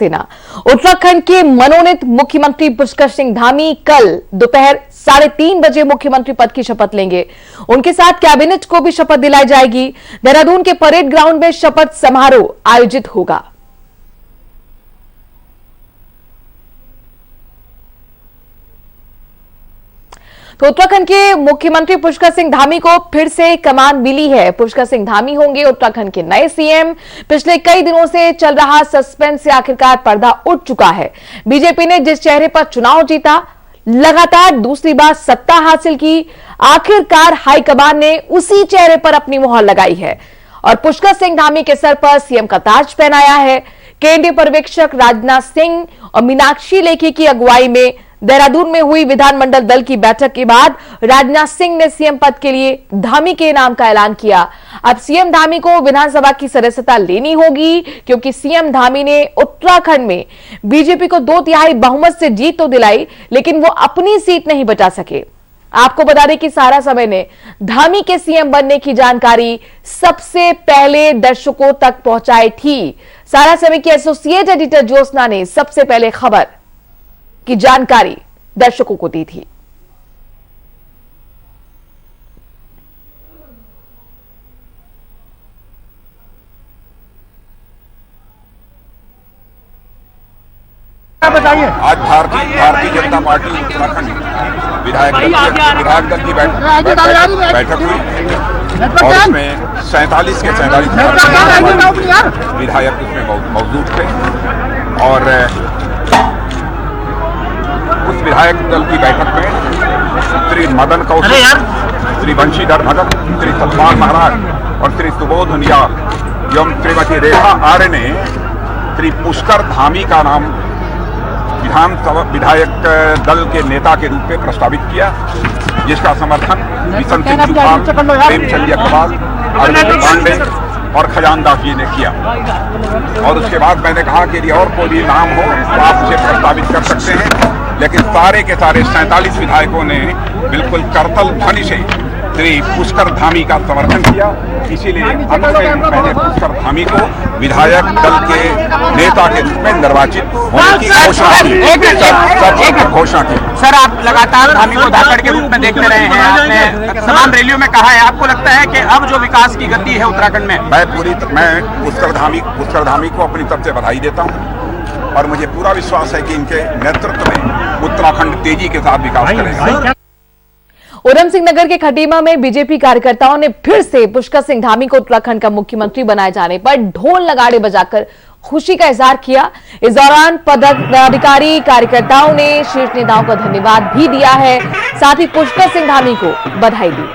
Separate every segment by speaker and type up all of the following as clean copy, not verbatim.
Speaker 1: सक्सेना। उत्तराखंड के मनोनीत मुख्यमंत्री पुष्कर सिंह धामी कल दोपहर 3:30 बजे मुख्यमंत्री पद की शपथ लेंगे। उनके साथ कैबिनेट को भी शपथ दिलाई जाएगी। देहरादून के परेड ग्राउंड में शपथ समारोह आयोजित होगा। तो उत्तराखंड के मुख्यमंत्री पुष्कर सिंह धामी को फिर से कमान मिली है। पुष्कर सिंह धामी होंगे उत्तराखंड के नए सीएम। पिछले कई दिनों से चल रहा सस्पेंस से आखिरकार पर्दा उठ चुका है। बीजेपी ने जिस चेहरे पर चुनाव जीता, लगातार दूसरी बार सत्ता हासिल की, आखिरकार हाईकमान ने उसी चेहरे पर अपनी मुहर लगाई है और पुष्कर सिंह धामी के सर पर सीएम का ताज पहनाया है। केंद्रीय पर्यवेक्षक राजनाथ सिंह और मीनाक्षी लेखी की अगुवाई में देहरादून में हुई विधानमंडल दल की बैठक के बाद राजनाथ सिंह ने सीएम पद के लिए धामी के नाम का ऐलान किया। अब सीएम धामी को विधानसभा की सदस्यता लेनी होगी, क्योंकि सीएम धामी ने उत्तराखंड में बीजेपी को 2/3 बहुमत से जीत तो दिलाई, लेकिन वो अपनी सीट नहीं बचा सके। आपको बता दें कि सारा समय ने धामी के सीएम बनने की जानकारी सबसे पहले दर्शकों तक पहुंचाई थी। सारा समय की एसोसिएट एडिटर ज्योत्सना ने सबसे पहले खबर की जानकारी दर्शकों को दी थी।
Speaker 2: बताइए, आज भारतीय जनता पार्टी उत्तराखंड विधायक दल की बैठक हुई और इसमें 47 के 47 विधायक उसमें मौजूद थे और उस विधायक दल की बैठक में श्री मदन कौशिक, श्री बंशीधर भगत, श्री सलमान महाराज और श्री सुबोध उनियाल एवं श्रीमती रेखा आर्य ने श्री पुष्कर धामी का नाम विधानसभा विधायक दल के नेता के रूप में प्रस्तावित किया, जिसका समर्थन बिशन सिंह चुफाल, प्रेमचंद अग्रवाल, अरविंद पांडे और खजानदास जी ने किया। और उसके बाद मैंने कहा कि यदि और कोई भी नाम हो तो आप उसे प्रस्तावित कर सकते हैं, लेकिन सारे के सारे 47 विधायकों ने बिल्कुल करतल ध्वनि से श्री पुष्कर धामी का समर्थन किया। इसीलिए अंत में मैंने पुष्कर धामी को विधायक दल के नेता के रूप में निर्वाचित होने की घोषणा की।
Speaker 3: सर, आप लगातार धामी को धाकड़ के रूप में देखते रहे हैं, आपने तमाम रैलियों में कहा है, आपको लगता है कि अब जो विकास की गति है उत्तराखंड में?
Speaker 2: मैं पुष्कर धामी को अपनी तरफ से बधाई देता हूँ और मुझे पूरा विश्वास है कि इनके नेतृत्व में उत्तराखंड तेजी के साथ विकास करेगा।
Speaker 1: उधम सिंह नगर के खटीमा में बीजेपी कार्यकर्ताओं ने फिर से पुष्कर सिंह धामी को उत्तराखंड का मुख्यमंत्री बनाए जाने पर ढोल नगाड़े बजाकर खुशी का इजहार किया। इस दौरान पदाधिकारी कार्यकर्ताओं ने शीर्ष नेताओं को धन्यवाद भी दिया है, साथ ही पुष्कर सिंह धामी को बधाई दी।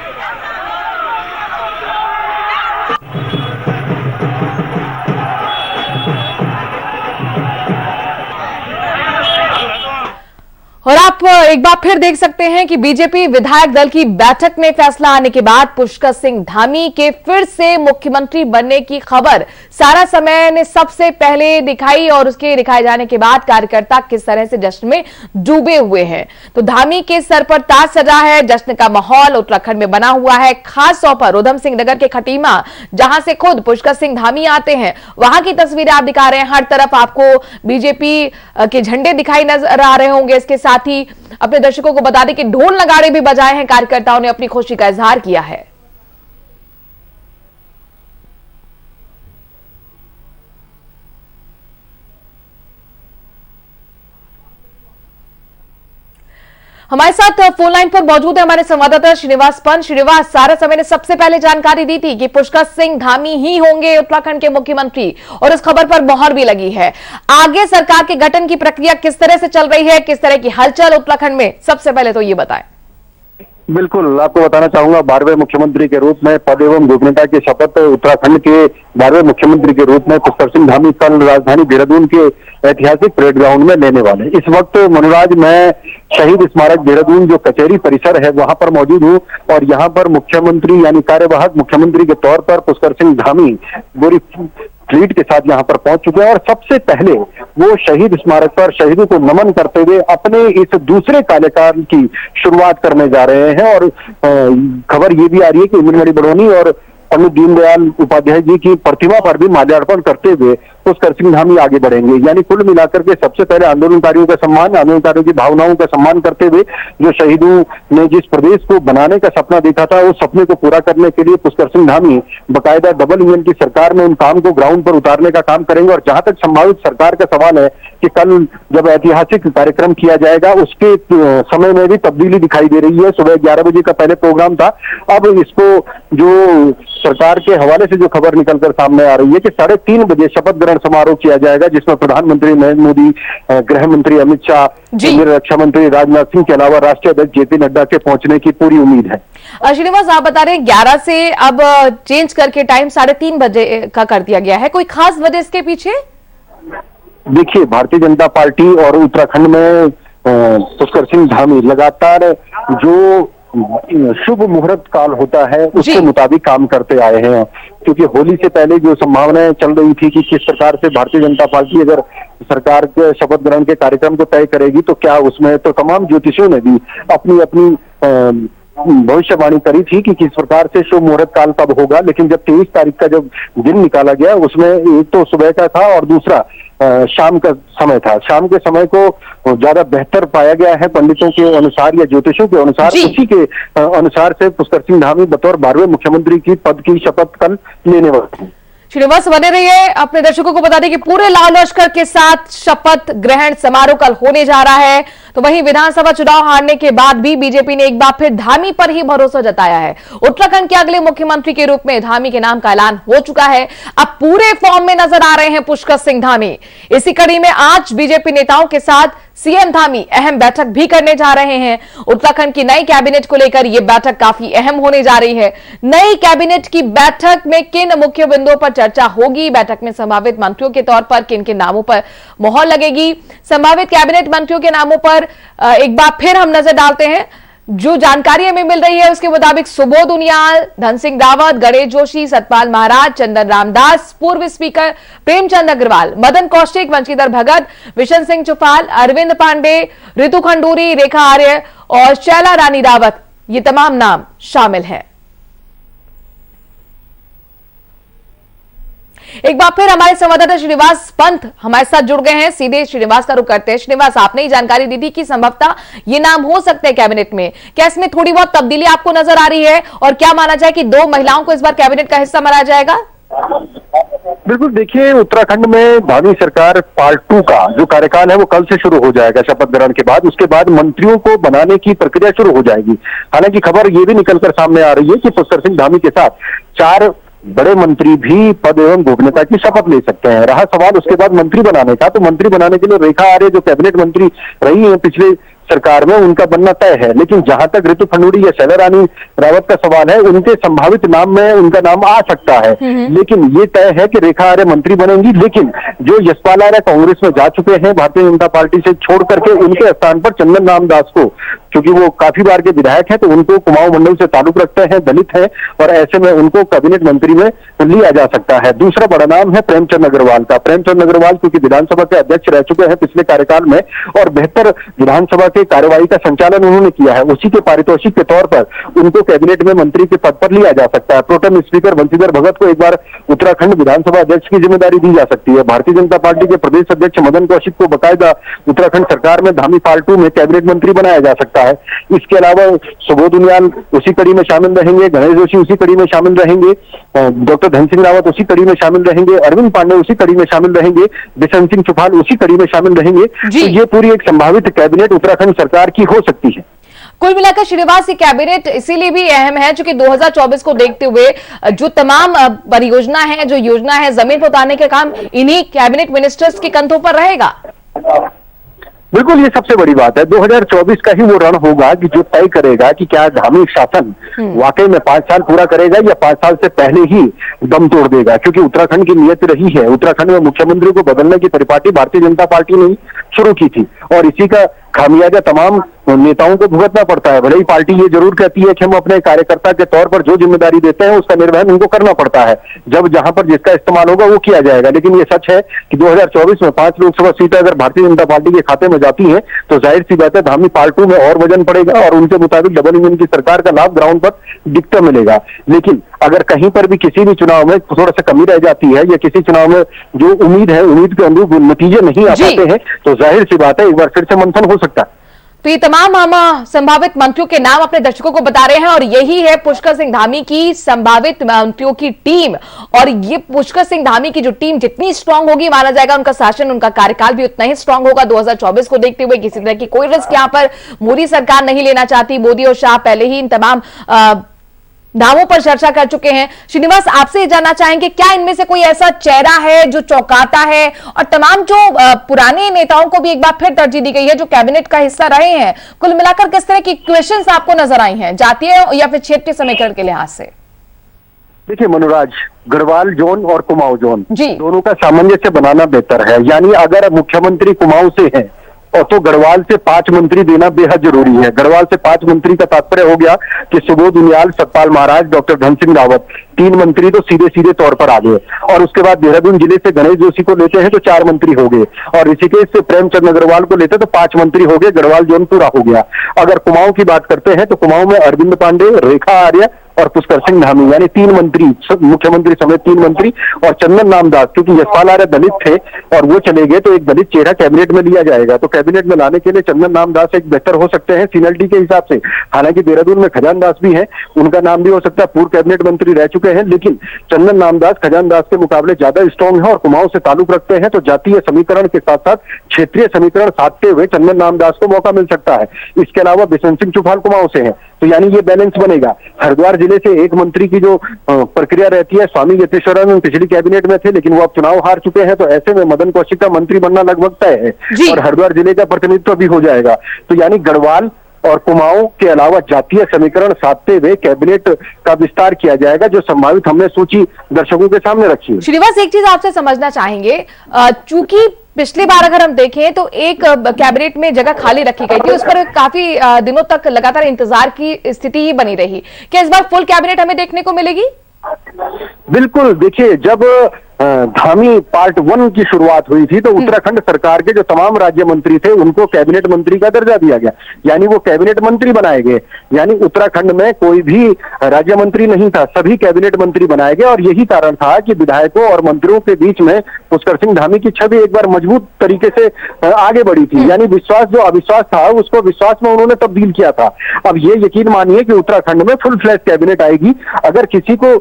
Speaker 1: और आप एक बार फिर देख सकते हैं कि बीजेपी विधायक दल की बैठक में फैसला आने के बाद पुष्कर सिंह धामी के फिर से मुख्यमंत्री बनने की खबर सारा समय ने सबसे पहले दिखाई और उसके दिखाए जाने के बाद कार्यकर्ता किस तरह से जश्न में डूबे हुए हैं। तो धामी के सर पर ताज सजा है, जश्न का माहौल उत्तराखंड में बना हुआ है। खास तौर पर उधम सिंह नगर के खटीमा, जहां से खुद पुष्कर सिंह धामी आते हैं, वहां की तस्वीरें आप दिखा रहे हैं। हर तरफ आपको बीजेपी के झंडे दिखाई नजर आ रहे होंगे। इसके साथ ही अपने दर्शकों को बता दें कि ढोल नगाड़े भी बजाए हैं, कार्यकर्ताओं ने अपनी खुशी का इजहार किया है। हमारे साथ फोन लाइन पर मौजूद है हमारे संवाददाता श्रीनिवास पंत। श्रीनिवास, सारा समय ने सबसे पहले जानकारी दी थी कि पुष्कर सिंह धामी ही होंगे उत्तराखंड के मुख्यमंत्री और इस खबर पर मोहर भी लगी है। आगे सरकार के गठन की प्रक्रिया किस तरह से चल रही है, किस तरह की हलचल उत्तराखंड में, सबसे पहले तो ये बताएं।
Speaker 4: बिल्कुल, आपको बताना चाहूंगा 12वें मुख्यमंत्री के रूप में पद एवं गोपनीयता की शपथ उत्तराखंड के 12वें मुख्यमंत्री के रूप में पुष्कर सिंह धामी कल राजधानी देहरादून के ऐतिहासिक परेड ग्राउंड में लेने वाले। इस वक्त मनोराज, मैं शहीद स्मारक देहरादून जो कचहरी परिसर है वहां पर मौजूद हूँ और यहाँ पर मुख्यमंत्री यानी कार्यवाहक मुख्यमंत्री के तौर पर पुष्कर सिंह धामी पूरी फ्लीट के साथ यहाँ पर पहुंच चुके हैं और सबसे पहले वो शहीद स्मारक पर शहीदों को नमन करते हुए अपने इस दूसरे कार्यकाल की शुरुआत करने जा रहे हैं। और खबर ये भी आ रही है कि इंद्रमणि बड़ोनी और पंडित दीनदयाल उपाध्याय जी की प्रतिमा पर भी माल्यार्पण करते हुए पुष्कर सिंह धामी आगे बढ़ेंगे। यानी कुल मिलाकर के सबसे पहले आंदोलनकारियों का सम्मान, आंदोलनकारियों की भावनाओं का सम्मान करते हुए जो शहीदों ने जिस प्रदेश को बनाने का सपना देखा था, उस सपने को पूरा करने के लिए पुष्कर सिंह धामी बाकायदा डबल इंजन की सरकार में उन काम को ग्राउंड पर उतारने का काम करेंगे। और जहां तक संभावित सरकार का सवाल है कि कल जब ऐतिहासिक कार्यक्रम किया जाएगा, उसके समय में भी तब्दीली दिखाई दे रही है। सुबह 11 बजे का पहले प्रोग्राम था, अब इसको जो सरकार के हवाले से जो खबर निकलकर सामने आ रही है कि 3:30 बजे शपथ ग्रहण समारोह किया जाएगा, जिसमें प्रधानमंत्री नरेंद्र मोदी, गृह मंत्री अमित शाह, केंद्रीय रक्षा मंत्री राजनाथ सिंह के अलावा राष्ट्रीय अध्यक्ष जेपी नड्डा के पहुंचने की पूरी उम्मीद है।
Speaker 1: श्रीनिवास, आप बता रहे हैं 11 से अब चेंज करके टाइम 3:30 बजे का कर दिया गया है, कोई खास वजह इसके पीछे?
Speaker 4: देखिए, भारतीय जनता पार्टी और उत्तराखंड में पुष्कर सिंह धामी लगातार जो शुभ मुहूर्त काल होता है उसके मुताबिक काम करते आए हैं। क्योंकि होली से पहले जो संभावनाएं चल रही थी कि किस प्रकार से भारतीय जनता पार्टी अगर सरकार के शपथ ग्रहण के कार्यक्रम को तय करेगी तो क्या उसमें, तो तमाम ज्योतिषियों ने भी अपनी अपनी भविष्यवाणी करी थी कि किस प्रकार से शुभ मुहूर्त काल कब होगा। लेकिन जब 23 तारीख का जब दिन निकाला गया, उसमें एक तो सुबह का था और दूसरा शाम का समय था। शाम के समय को ज्यादा बेहतर पाया गया है पंडितों के अनुसार या ज्योतिषों के अनुसार। उसी के अनुसार से पुष्कर सिंह धामी बतौर 12वें मुख्यमंत्री की पद की शपथ कल लेने वाले हैं।
Speaker 1: श्रीनिवास बने रहिए, अपने दर्शकों को बता दें कि पूरे लाल लश्कर के साथ शपथ ग्रहण समारोह कल होने जा रहा है। तो वहीं विधानसभा चुनाव हारने के बाद भी बीजेपी ने एक बार फिर धामी पर ही भरोसा जताया है। उत्तराखंड के अगले मुख्यमंत्री के रूप में धामी के नाम का ऐलान हो चुका है। अब पूरे फॉर्म में नजर आ रहे हैं पुष्कर सिंह धामी। इसी कड़ी में आज बीजेपी नेताओं के साथ सीएम धामी अहम बैठक भी करने जा रहे हैं। उत्तराखंड की नई कैबिनेट को लेकर यह बैठक काफी अहम होने जा रही है। नई कैबिनेट की बैठक में किन मुख्य बिंदुओं पर चर्चा होगी, बैठक में संभावित मंत्रियों के तौर पर किन किन नामों पर मोहर लगेगी, संभावित कैबिनेट मंत्रियों के नामों पर एक बार फिर हम नजर डालते हैं। जो जानकारी हमें मिल रही है उसके मुताबिक सुबोध उनियाल, धन सिंह रावत, गणेश जोशी, सतपाल महाराज, चंदन रामदास, पूर्व स्पीकर प्रेमचंद अग्रवाल, मदन कौशिक, वंशीधर भगत, विशन सिंह चुफाल, अरविंद पांडे, ऋतु खंडूरी, रेखा आर्य और शैला रानी रावत, ये तमाम नाम शामिल हैं। एक बार फिर हमारे संवाददाता श्रीनिवास पंत हमारे साथ जुड़ गए हैं, सीधे श्रीनिवास का रुख करते हैं। श्रीनिवास, आपने ही जानकारी दी थी कि संभवतः ये नाम हो सकते हैं कैबिनेट में, क्या इसमें थोड़ी बहुत तब्दीली आपको नजर आ रही है और क्या माना जाए कि 2 महिलाओं को इस बार कैबिनेट का हिस्सा बनाया जाएगा?
Speaker 4: बिल्कुल, देखिए, उत्तराखंड में भावी सरकार पार्ट 2 का जो कार्यकाल है वो कल से शुरू हो जाएगा शपथ ग्रहण के बाद। उसके बाद मंत्रियों को बनाने की प्रक्रिया शुरू हो जाएगी। हालांकि खबर ये भी निकलकर सामने आ रही है कि पुष्कर सिंह धामी के साथ 4 बड़े मंत्री भी पद एवं गोपनीयता की शपथ ले सकते हैं। रहा सवाल उसके बाद मंत्री बनाने का, तो मंत्री बनाने के लिए रेखा आर्य जो कैबिनेट मंत्री रही है पिछले सरकार में, उनका बनना तय है। लेकिन जहां तक ऋतु खंडूरी या शैला रानी रावत का सवाल है, उनके संभावित नाम में उनका नाम आ सकता है। लेकिन ये तय है कि रेखा आर्य मंत्री बनेंगी। लेकिन जो यशपाल आर्य कांग्रेस में जा चुके हैं भारतीय जनता पार्टी से छोड़ करके, उनके स्थान पर चंदन रामदास को, क्योंकि वो काफी बार के विधायक हैं तो उनको कुमाऊं मंडल से ताल्लुक रखते हैं, दलित हैं, और ऐसे में उनको कैबिनेट मंत्री में लिया जा सकता है। दूसरा बड़ा नाम है प्रेमचंद अग्रवाल का। प्रेमचंद अग्रवाल क्योंकि विधानसभा के अध्यक्ष रह चुके हैं पिछले कार्यकाल में और बेहतर विधानसभा के कार्यवाही का संचालन उन्होंने किया है, उसी के पारितोषिक के तौर पर उनको कैबिनेट में मंत्री के पद पर लिया जा सकता है। प्रोटेम स्पीकर वंशीधर भगत को एक बार उत्तराखंड विधानसभा अध्यक्ष की जिम्मेदारी दी जा सकती है। भारतीय जनता पार्टी के प्रदेश अध्यक्ष मदन कौशिक को बाकायदा उत्तराखंड सरकार में धामी पार्ट 2 में कैबिनेट मंत्री बनाया जा सकता है। इसके अलावा सुबोध उनियाल उसी कड़ी में शामिल रहेंगे, गणेश जोशी उसी कड़ी में शामिल रहेंगे, डॉक्टर धन सिंह रावत उसी कड़ी में शामिल रहेंगे, अरविंद पांडे उसी कड़ी में शामिल रहेंगे, विशन सिंह चुफाल उसी कड़ी में शामिल रहेंगे। तो ये पूरी एक संभावित कैबिनेट उत्तराखंड सरकार की हो सकती है।
Speaker 1: कुल मिलाकर श्रीनिवास, ये कैबिनेट इसीलिए भी अहम है क्योंकि 2024 को देखते हुए जो तमाम परियोजना है, जो योजना है, जमीन पर उतारने का काम इन्हीं कैबिनेट मिनिस्टर्स के कंधों पर रहेगा।
Speaker 4: बिल्कुल, ये सबसे बड़ी बात है। 2024 का ही वो रण होगा कि जो तय करेगा कि क्या धामी शासन वाकई में 5 साल पूरा करेगा या 5 साल से पहले ही दम तोड़ देगा। क्योंकि उत्तराखंड की नीयत रही है, उत्तराखंड में मुख्यमंत्री को बदलने की परिपाटी भारतीय जनता पार्टी ने शुरू की थी और इसी का खामियाजा तमाम नेताओं को भुगतना पड़ता है। भले ही पार्टी ये जरूर कहती है कि हम अपने कार्यकर्ता के तौर पर जो जिम्मेदारी देते हैं उसका निर्वहन उनको करना पड़ता है, जब जहां पर जिसका इस्तेमाल होगा वो किया जाएगा। लेकिन ये सच है कि 2024 में 5 लोकसभा सीटें अगर भारतीय जनता पार्टी के खाते में जाती हैं तो जाहिर सी बात है धामी पार्ट 2 में और वजन पड़ेगा और उनके मुताबिक डबल इंजन की सरकार का लाभ ग्राउंड पर दिखता मिलेगा। लेकिन अगर कहीं पर भी किसी भी चुनाव में थोड़ा सा कमी रह जाती है या किसी चुनाव में जो उम्मीद है उम्मीद के अनुरूप नतीजे नहीं आ पाते हैं तो जाहिर सी बात है एक बार फिर से मंथन हो सकता है।
Speaker 1: तो ये तमाम हम संभावित मंत्रियों के नाम अपने दर्शकों को बता रहे हैं और यही है पुष्कर सिंह धामी की संभावित मंत्रियों की टीम। और ये पुष्कर सिंह धामी की जो टीम जितनी स्ट्रांग होगी माना जाएगा उनका शासन उनका कार्यकाल भी उतना ही स्ट्रांग होगा। 2024 को देखते हुए किसी तरह की कोई रिस्क यहां पर मोदी सरकार नहीं लेना चाहती। मोदी और शाह पहले ही इन तमाम नामों पर चर्चा कर चुके हैं। श्रीनिवास, आपसे ये जानना चाहेंगे क्या इनमें से कोई ऐसा चेहरा है जो चौंकाता है और तमाम जो पुराने नेताओं को भी एक बार फिर तरजीह दी गई है जो कैबिनेट का हिस्सा रहे हैं, कुल मिलाकर किस तरह की क्वेश्चंस आपको नजर आई हैं जातीय या फिर क्षेत्रीय समीकरण के लिहाज से?
Speaker 4: देखिए मनोराज, गढ़वाल जोन और कुमाऊं जोन
Speaker 1: जी
Speaker 4: दोनों का सामंजस्य बनाना बेहतर है। यानी अगर मुख्यमंत्री कुमाऊं से है और तो गढ़वाल से 5 मंत्री देना बेहद जरूरी है। गढ़वाल से 5 मंत्री का तात्पर्य हो गया कि सुबोध उनियाल, सतपाल महाराज, डॉक्टर धन सिंह रावत, 3 मंत्री तो सीधे सीधे तौर पर आ गए। और उसके बाद देहरादून जिले से गणेश जोशी को लेते हैं तो 4 मंत्री हो गए और ऋषिकेश से प्रेमचंद अग्रवाल को लेते तो 5 मंत्री हो गए। गढ़वाल जोन पूरा हो गया। अगर कुमाऊं की बात करते हैं तो कुमाऊं में अरविंद पांडे, रेखा आर्य और पुष्कर सिंह धामी यानी 3 मंत्री, मुख्यमंत्री समेत 3 मंत्री और चंदन नामदास, क्योंकि यशपाल आर्य दलित थे और वो चले गए तो एक दलित चेहरा कैबिनेट में लिया जाएगा। तो कैबिनेट में लाने के लिए चंदन नामदास एक बेहतर हो सकते हैं सीनियरिटी के हिसाब से। हालांकि देहरादून में खजान दास भी हैं, उनका नाम भी हो सकता है, पूर्व कैबिनेट मंत्री रह चुके हैं, लेकिन चंदन नामदास खजान दास के मुकाबले ज्यादा स्ट्रांग है और कुमाऊं से ताल्लुक रखते हैं। तो जातीय समीकरण के साथ साथ क्षेत्रीय समीकरण साधते हुए चंदन नामदास को मौका मिल सकता है। इसके अलावा बिशन सिंह चुफाल कुमाऊं से है तो यानी ये बैलेंस बनेगा। हरिद्वार जिले से एक मंत्री की जो प्रक्रिया रहती है, स्वामी यतीश्वरानंद पिछली कैबिनेट में थे लेकिन वो अब चुनाव हार चुके हैं, तो ऐसे में मदन कौशिक का मंत्री बनना लगभग तय है और हरिद्वार जिले का प्रतिनिधित्व भी हो जाएगा। तो यानी गढ़वाल और कुमाऊं के अलावा जातीय समीकरण साधते हुए कैबिनेट का विस्तार किया जाएगा, जो संभावित हमने सूची दर्शकों के सामने रखी है।
Speaker 1: श्रीनिवास, एक चीज आपसे समझना चाहेंगे, चूंकि पिछली बार अगर हम देखें तो एक कैबिनेट में जगह खाली रखी गई थी, उस पर काफी दिनों तक लगातार इंतजार की स्थिति ही बनी रही। क्या इस बार फुल कैबिनेट हमें देखने को मिलेगी?
Speaker 4: बिल्कुल। देखिए, जब धामी पार्ट 1 की शुरुआत हुई थी तो उत्तराखंड सरकार के जो तमाम राज्य मंत्री थे उनको कैबिनेट मंत्री का दर्जा दिया गया, यानी वो कैबिनेट मंत्री बनाए गए। यानी उत्तराखंड में कोई भी राज्य मंत्री नहीं था, सभी कैबिनेट मंत्री बनाए गए और यही कारण था कि विधायकों और मंत्रियों के बीच में पुष्कर सिंह धामी की छवि एक बार मजबूत तरीके से आगे बढ़ी थी। यानी विश्वास जो अविश्वास था उसको विश्वास में उन्होंने तब्दील किया था। अब ये यकीन मानिए कि उत्तराखंड में फुल फ्लैश कैबिनेट आएगी। अगर किसी को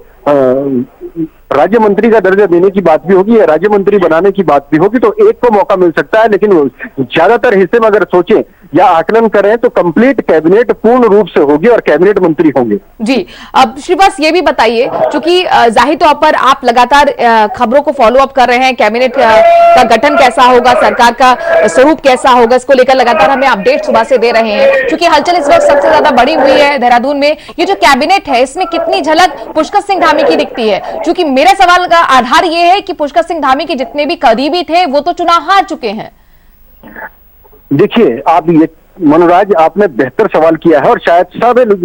Speaker 4: राज्य मंत्री का दर्जा देने की बात भी होगी या राज्य मंत्री बनाने की बात भी होगी तो एक को मौका मिल सकता है, लेकिन ज्यादातर हिस्से में अगर सोचें या आकलन करें तो कंप्लीट कैबिनेट पूर्ण रूप से होगी और कैबिनेट मंत्री होंगे।
Speaker 1: जी, अब श्रीनिवास ये भी बताइए, क्योंकि जाहिर तौर पर आप लगातार खबरों को फॉलो अप कर रहे हैं, कैबिनेट का गठन कैसा होगा, सरकार का स्वरूप कैसा होगा, इसको लेकर लगातार हमें अपडेट सुबह से दे रहे हैं। क्योंकि हलचल इस वक्त सबसे ज्यादा बढ़ी हुई है देहरादून में। ये जो कैबिनेट है इसमें कितनी झलक पुष्कर सिंह धामी की दिखती है? क्योंकि मेरे सवाल का आधार ये है कि पुष्कर सिंह धामी के जितने भी करीबी थे वो तो चुनाव हार चुके हैं।
Speaker 4: देखिए, आप ये मनोराज आपने बेहतर सवाल किया है और शायद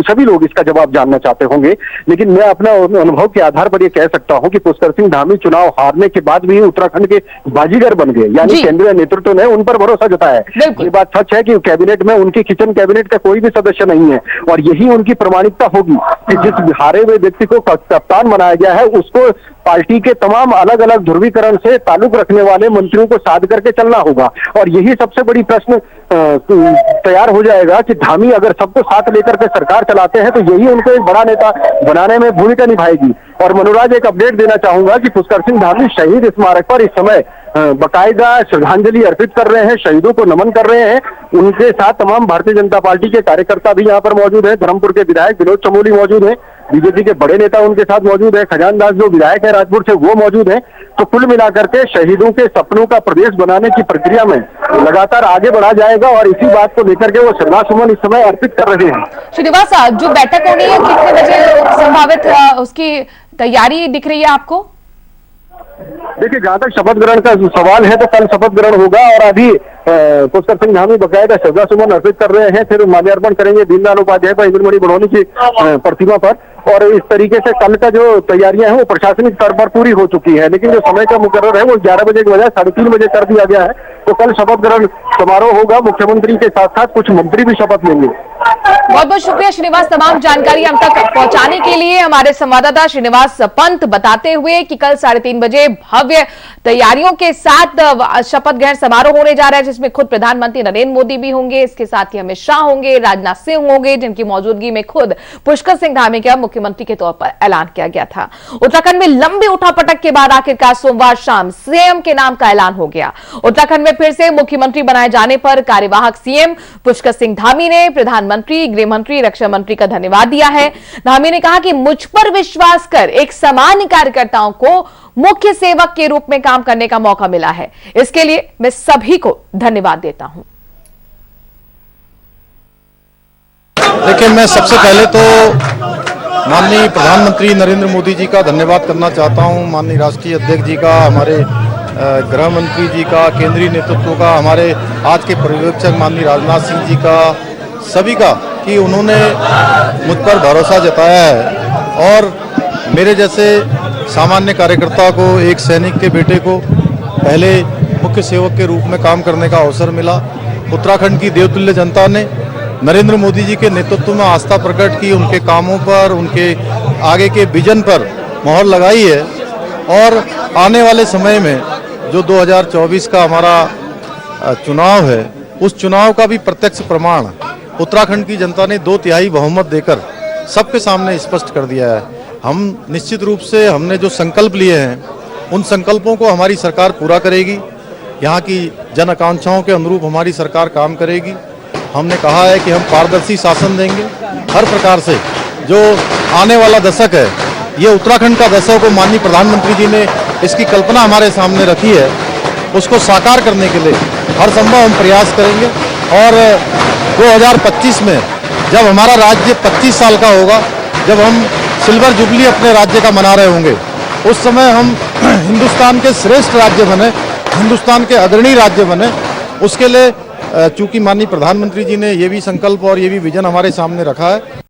Speaker 4: सभी लोग इसका जवाब जानना चाहते होंगे, लेकिन मैं अपना अनुभव के आधार पर यह कह सकता हूं कि पुष्कर सिंह धामी चुनाव हारने के बाद भी उत्तराखंड के बाजीगर बन गए। यानी केंद्रीय नेतृत्व ने उन पर भरोसा जताया है। ये बात सच है कि कैबिनेट में उनकी किचन कैबिनेट का कोई भी सदस्य नहीं है और यही उनकी प्रमाणिकता होगी कि जिस हारे हुए व्यक्ति को कप्तान बनाया गया है उसको पार्टी के तमाम अलग अलग ध्रुवीकरण से ताल्लुक रखने वाले मंत्रियों को साध करके चलना होगा। और यही सबसे बड़ी प्रश्न तैयार हो जाएगा कि धामी अगर सबको साथ लेकर के सरकार चलाते हैं तो यही उनको एक बड़ा नेता बनाने में भूमिका निभाएगी। और मनोराज, एक अपडेट देना चाहूंगा कि पुष्कर सिंह धामी शहीद स्मारक पर इस समय बकायदा श्रद्धांजलि अर्पित कर रहे हैं, शहीदों को नमन कर रहे हैं। उनके साथ तमाम भारतीय जनता पार्टी के कार्यकर्ता भी यहाँ पर मौजूद है। धर्मपुर के विधायक विनोद चमोली मौजूद है, बीजेपी के बड़े नेता उनके साथ मौजूद है, खजान दास जो विधायक है राजपुर से वो मौजूद है। तो कुल मिलाकर के शहीदों के सपनों का प्रदेश बनाने की प्रक्रिया में लगातार आगे बढ़ा जाएगा और इसी बात को लेकर के वो श्रद्धासुमन इस समय अर्पित कर रहे हैं।
Speaker 1: श्रीनिवास, जो बैठक होनी है कितने बजे संभावित उसकी तैयारी दिख रही है आपको?
Speaker 4: देखिए, जहां तक शपथ ग्रहण का सवाल है तो कल शपथ ग्रहण होगा और अभी पुष्कर सिंह धामी बकायदा श्रद्धा सुमन अर्पित कर रहे हैं, फिर माल्यार्पण करेंगे दीनदयाल उपाध्याय पर इंद्रमणि बड़ौनी की प्रतिमा पर। और इस तरीके से कल का जो तैयारियां हैं वो प्रशासनिक स्तर पर पूरी हो चुकी है, लेकिन जो समय का मुकर्रर है वो 11 बजे के बजाय 3:30 बजे कर दिया गया है। तो कल शपथ ग्रहण समारोह होगा, मुख्यमंत्री के साथ साथ कुछ मंत्री भी शपथ लेंगे।
Speaker 1: बहुत बहुत शुक्रिया श्रीनिवास, तमाम जानकारी हम तक पहुंचाने के लिए। हमारे संवाददाता श्रीनिवास पंत बताते हुए कि कल 3:30 बजे भव्य तैयारियों के साथ शपथ ग्रहण समारोह होने जा रहा है, जिसमें खुद प्रधानमंत्री नरेंद्र मोदी भी होंगे, इसके साथ ही अमित शाह होंगे, राजनाथ सिंह होंगे, जिनकी मौजूदगी में खुद पुष्कर सिंह धामी का मुख्यमंत्री के तौर पर ऐलान किया गया था। उत्तराखंड में लंबी उठापटक के बाद आखिरकार सोमवार शाम सीएम के नाम का ऐलान हो गया। उत्तराखंड में फिर से मुख्यमंत्री बनाए जाने पर कार्यवाहक सीएम पुष्कर सिंह धामी ने प्रधानमंत्री, गृह मंत्री, रक्षा मंत्री का धन्यवाद दिया है। धामी ने कहा कि मुझ पर विश्वास कर एक सामान्य कार्यकर्ताओं को मुख्य सेवक के रूप में काम करने का मौका मिला है, इसके लिए मैं सभी को धन्यवाद देता हूं।
Speaker 5: देखिए, मैं सबसे पहले तो माननीय प्रधानमंत्री नरेंद्र मोदी जी का धन्यवाद करना चाहता हूं, माननीय राष्ट्रीय अध्यक्ष जी का, हमारे गृह मंत्री जी का, केंद्रीय नेतृत्व का, हमारे आज के पर्यवेक्षक माननीय राजनाथ सिंह जी का, सभी का, कि उन्होंने मुझ पर भरोसा जताया है और मेरे जैसे सामान्य कार्यकर्ता को, एक सैनिक के बेटे को पहले मुख्य सेवक के रूप में काम करने का अवसर मिला। उत्तराखंड की देवतुल्य जनता ने नरेंद्र मोदी जी के नेतृत्व में आस्था प्रकट की, उनके कामों पर, उनके आगे के विजन पर मोहर लगाई है और आने वाले समय में जो 2024 का हमारा चुनाव है, उस चुनाव का भी प्रत्यक्ष प्रमाण उत्तराखंड की जनता ने 2/3 बहुमत देकर सबके सामने स्पष्ट कर दिया है। हम निश्चित रूप से हमने जो संकल्प लिए हैं, उन संकल्पों को हमारी सरकार पूरा करेगी। यहाँ की जन आकांक्षाओं के अनुरूप हमारी सरकार काम करेगी। हमने कहा है कि हम पारदर्शी शासन देंगे हर प्रकार से। जो आने वाला दशक है, ये उत्तराखंड का दशक को माननीय प्रधानमंत्री जी ने इसकी कल्पना हमारे सामने रखी है, उसको साकार करने के लिए हर संभव हम प्रयास करेंगे। और 2025 में जब हमारा राज्य 25 साल का होगा, जब हम सिल्वर जुबली अपने राज्य का मना रहे होंगे, उस समय हम हिंदुस्तान के श्रेष्ठ राज्य बने, हिंदुस्तान के अग्रणी राज्य बने। उसके लिए चूंकि माननीय प्रधानमंत्री जी ने ये भी संकल्प और ये भी विजन हमारे सामने रखा है।